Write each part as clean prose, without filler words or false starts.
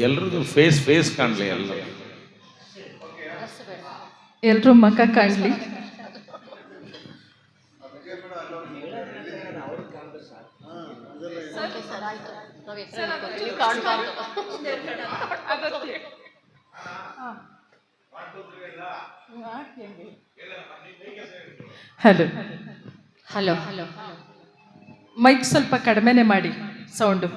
ಎಲ್ರದ್ದು face ಕಾಣಲಿ, ಎಲ್ರೂ ಮುಖ ಕಾಣಲಿ. Hello hello hello mic ಸ್ವಲ್ಪ ಕಡಿಮೆನೆ ಮಾಡಿ ಸೌಂಡು.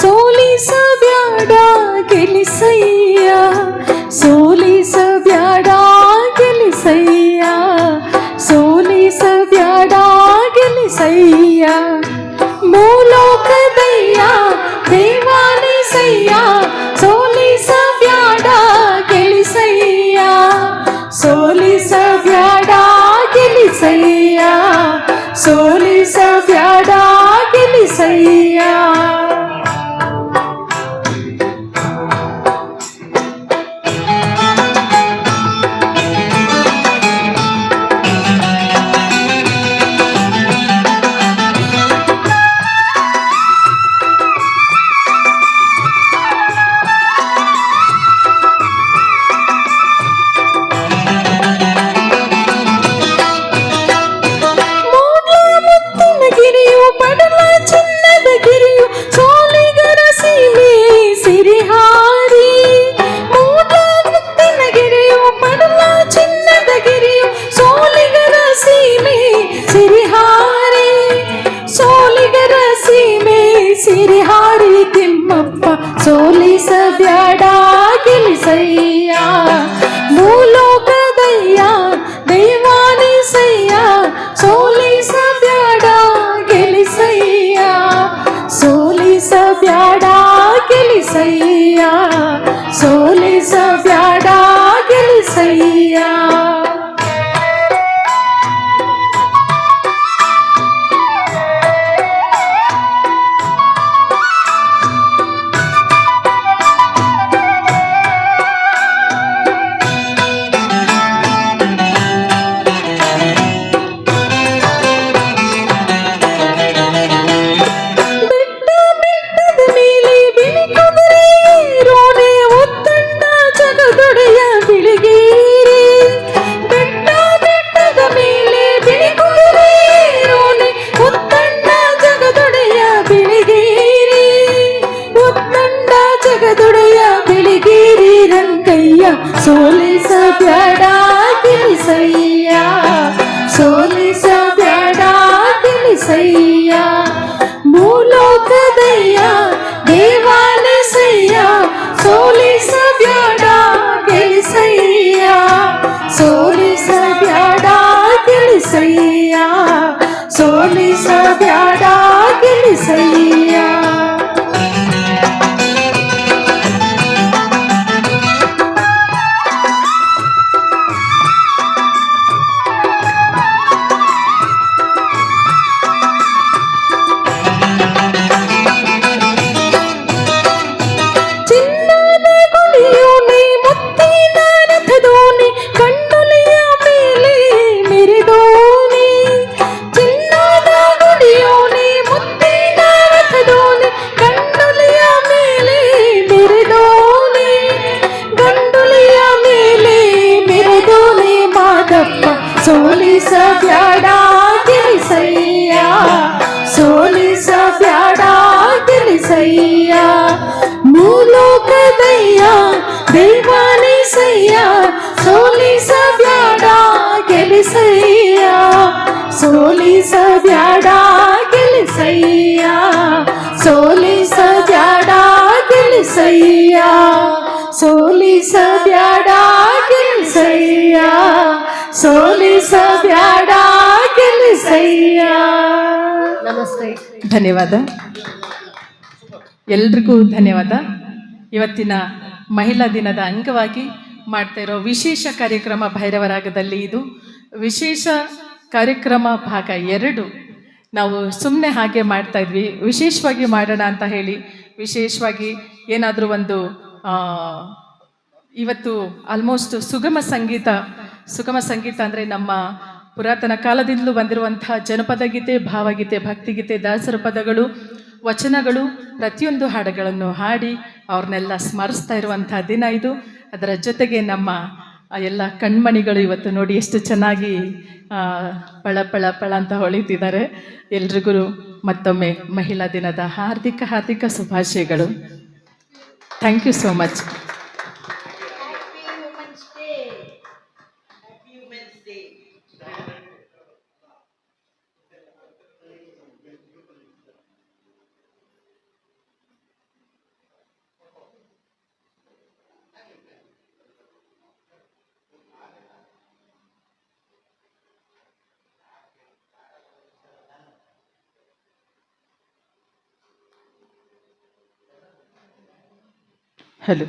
ಸೋಲಿಸಬ್ಯಾಡ ಗೆಲಿಸಯ್ಯ. ಸಿರಿಹಾರಿ ತಿಮ್ಮಪ್ಪ ಸೋಲಿಸಬ್ಯಾಡ ಗೆಲಿಸಯ್ಯ. ಭೂಲೋಕದಯ್ಯ ದೈವಾನಿಸಯ್ಯ ಸೋಲಿಸಬ್ಯಾಡ ಗೆಲಿಸಯ್ಯ. ಸೋಲಿಸಬ್ಯಾಡ ಗೆಲಿಸಯ್ಯ. ಸೋಲಿಸಬ್ಯಾಡ ಗೆಲಿಸಯ್ಯ. ಸೋಲಿಸಬ್ಯಾಡ ಗೆಲಿಸಯ್ಯ. ಸೋಲಿಸಬ್ಯಾಡ ಗೆಲಿಸಯ್ಯ. ಭೂಲೋಕದಯ್ಯ ದೇವಾನಿಸಯ್ಯ ಸೋಲಿಸಬ್ಯಾಡ ಗೆಲಿಸಯ್ಯ. ಸೋಲಿಸಬ್ಯಾಡ ಗೆಲಿಸಯ್ಯ. ಸೋಲಿಸಬ್ಯಾಡ ಗೆಲಿಸಯ್ಯ. ಸೋಲಿಸಬ್ಯಾಡ ಗೆಲಿಸಯ್ಯ, ಸೋಲಿಸಬ್ಯಾಡ ಗೆಲಿಸಯ್ಯ. ನಮಸ್ತೆ. ಧನ್ಯವಾದ. ಎಲ್ರಿಗೂ ಧನ್ಯವಾದ. ಇವತ್ತಿನ ಮಹಿಳಾ ದಿನದ ಅಂಗವಾಗಿ ಮಾಡ್ತಾ ಇರೋ ವಿಶೇಷ ಕಾರ್ಯಕ್ರಮ ಭೈರವರಾಗದಲ್ಲಿ ಇದು ವಿಶೇಷ ಕಾರ್ಯಕ್ರಮ ಭಾಗ 2. ನಾವು ಸುಮ್ಮನೆ ಹಾಗೆ ಮಾಡ್ತಾ ಇದ್ವಿ, ವಿಶೇಷವಾಗಿ ಮಾಡೋಣ ಅಂತ ಹೇಳಿ ವಿಶೇಷವಾಗಿ ಏನಾದರೂ ಒಂದು ಇವತ್ತು ಆಲ್ಮೋಸ್ಟ್ ಸುಗಮ ಸಂಗೀತ ಅಂದರೆ ನಮ್ಮ ಪುರಾತನ ಕಾಲದಿಂದಲೂ ಬಂದಿರುವಂಥ ಜನಪದ ಗೀತೆ, ಭಾವಗೀತೆ, ಭಕ್ತಿಗೀತೆ, ದಾಸರ ಪದಗಳು, ವಚನಗಳು, ಪ್ರತಿಯೊಂದು ಹಾಡುಗಳನ್ನು ಹಾಡಿ ಅವ್ರನ್ನೆಲ್ಲ ಸ್ಮರಿಸ್ತಾ ಇರುವಂಥ ದಿನ ಇದು. ಅದರ ಜೊತೆಗೆ ನಮ್ಮ ಎಲ್ಲ ಕಣ್ಮಣಿಗಳು ಇವತ್ತು ನೋಡಿ ಎಷ್ಟು ಚೆನ್ನಾಗಿ ಪಳ ಪಳ ಪಳ ಅಂತ ಹೊಳಿತಿದ್ದಾರೆ. ಎಲ್ರಿಗೂ ಮತ್ತೊಮ್ಮೆ ಮಹಿಳಾ ದಿನದ ಹಾರ್ದಿಕ ಶುಭಾಶಯಗಳು. Thank you so much. Hello.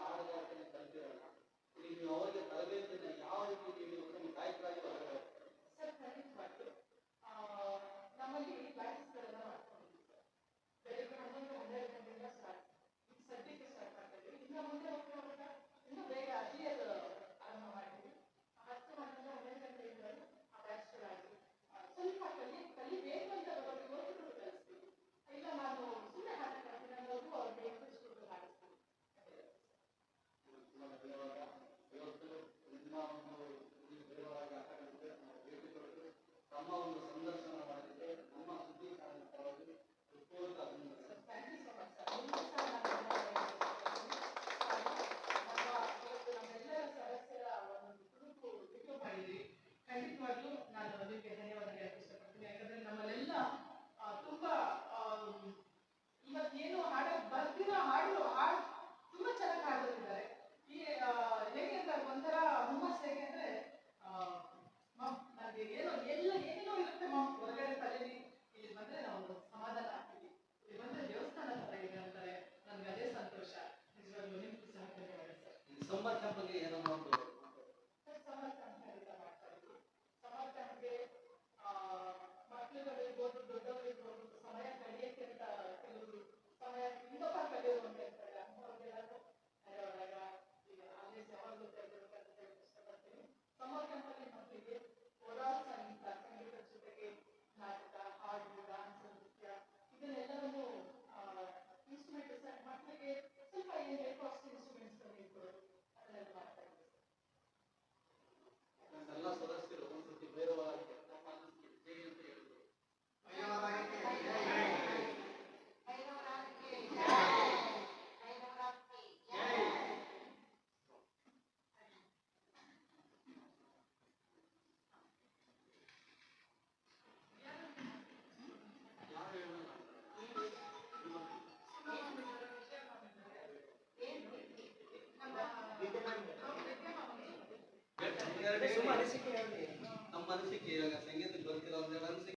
ಹಾಡುಗಾರಿಕೆಯನ್ನು ಕಲಿತಿರಲ್ಲ, ಇಲ್ಲಿ ನೀವು ಅವರಿಗೆ ತರಬೇತಿಯನ್ನು ಯಾವ ರೀತಿ ನೀವು ನಿಮ್ಮ ಗಾಯಕರಾಗಿ ಹೊರಗಡೆ ಸರ್ ಖಂಡಿತವಾಗ್ಲೂ ನಮ್ಮಲ್ಲಿ ಕ್ಲಾಸಸ್ಗಳೆಲ್ಲ ಮಾಡ್ಕೊಂಡಿದ್ದೀವಿ ಸರ್. ಬೆಳಿಗ್ಗೆ 11 ಗಂಟೆಯಿಂದ ಸ್ಟಾರ್ಟ್, ಈಗ ಸದ್ಯಕ್ಕೆ ಸ್ಟಾರ್ಟ್ ಮಾಡ್ತಾ ಇದ್ದೀವಿ. ಇನ್ನು ಮುಂದೆ ಹೋಗ್ತಾ ಇನ್ನೂ ಬೇಗ ಅರ್ಲಿಯರ್ ಆರಂಭ ಮಾಡ್ತೀವಿ. 10 ಗಂಟೆಯಿಂದ 11 ಗಂಟೆಯಿಂದ ಆ ಬ್ಯಾಚ್ಗಳಾಗಿ ಸ್ವಲ್ಪ ಕಲಿಬೇಕು ಅಂತ ಬರೋದು ಕಲಿಸ್ತೀವಿ. ಇಲ್ಲ ನಾನು ಸುಮ್ಮನೆ ಹಾಡ್ತೀನಿ ಅನ್ನೋದು ಅವ್ರಿಗೆ ಇಂಟ್ರೆಸ್ಟ್ ಕೊಟ್ಟು ಮಾಡಿಸ್ತೀವಿ. ಇವತ್ತು ನಿಮ್ಮ ಒಂದು ಈ ವಿವರವಾಗಿ ಆಟಗಳಿಗೆ ನಾವು ಭೇಟಿ ಕೊಟ್ಟು ತಮ್ಮ ಒಂದು ಸಂದರ್ಶನ ಮಾಡಿದರೆ ನಮ್ಮ ಸುದ್ದಿ ಕಾರ್ಯಕ್ರಮವಾಗಿ ಹೃತ್ಪೂರ್ವಕ ಅಭಿನಂದನೆ. Thank you so much sir. ನಿಮಗೂ ಸಹ ಇವತ್ತು ನಮ್ಮೆಲ್ಲರ ಸದಸ್ಯರ ಒಂದು ತುಣುಕು ವಿಡಿಯೋ ಮಾಡಿದ್ರಿ. ಖಂಡಿತವಾಗ್ಲೂ ನಾನು ಅದಕ್ಕೆ ಧನ್ಯವಾದ